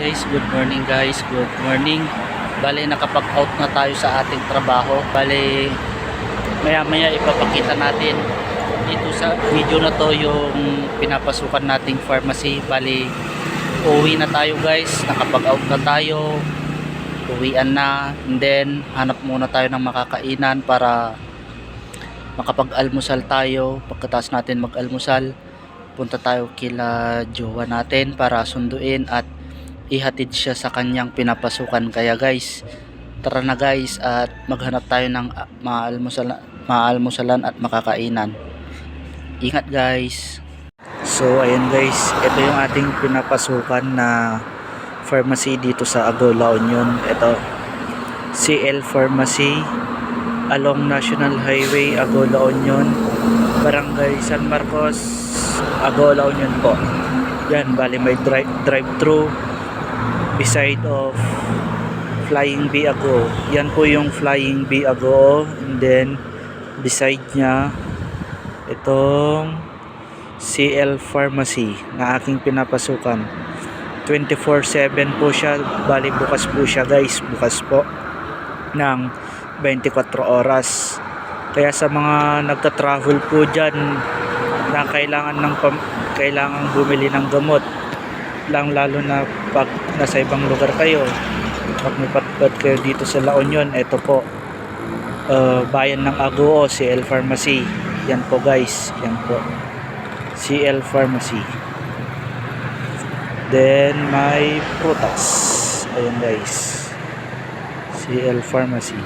Guys, good morning guys, good morning. Bale, nakapag-out na tayo sa ating trabaho. Bale, maya-maya ipapakita natin dito sa video na to yung pinapasukan nating pharmacy. Bale, uwi na tayo guys, nakapag-out na tayo. Uwian na, and then hanap muna tayo ng makakainan para makapag-almusal tayo. Pagkatapos natin mag-almusal, punta tayo kila jowa natin para sunduin at ihatid siya sa kanyang pinapasukan. Kaya guys, tara na guys at maghanap tayo ng maalmusalan at makakainan. Ingat guys. So ayun guys, ito yung ating pinapasukan na pharmacy dito sa Agola Union. Ito, CL Pharmacy along National Highway, Agola Union, Barangay San Marcos, Agola Union po. Yan, bali may drive-thru beside of Flying B Ago. Yan po yung Flying B Ago, and then beside nya itong CL Pharmacy na aking pinapasukan. 24/7 po siya, bali bukas po siya guys, bukas po ng 24 oras. Kaya sa mga nagta-travel po dyan na kailangan bumili ng gamot lang, lalo na pag nasa ibang lugar kayo, pag may patpat kayo dito sa La Union, ito po, bayan ng Agoo, CL Pharmacy. Yan po guys, yan po, CL Pharmacy. Then may prutas, ayun guys, CL Pharmacy.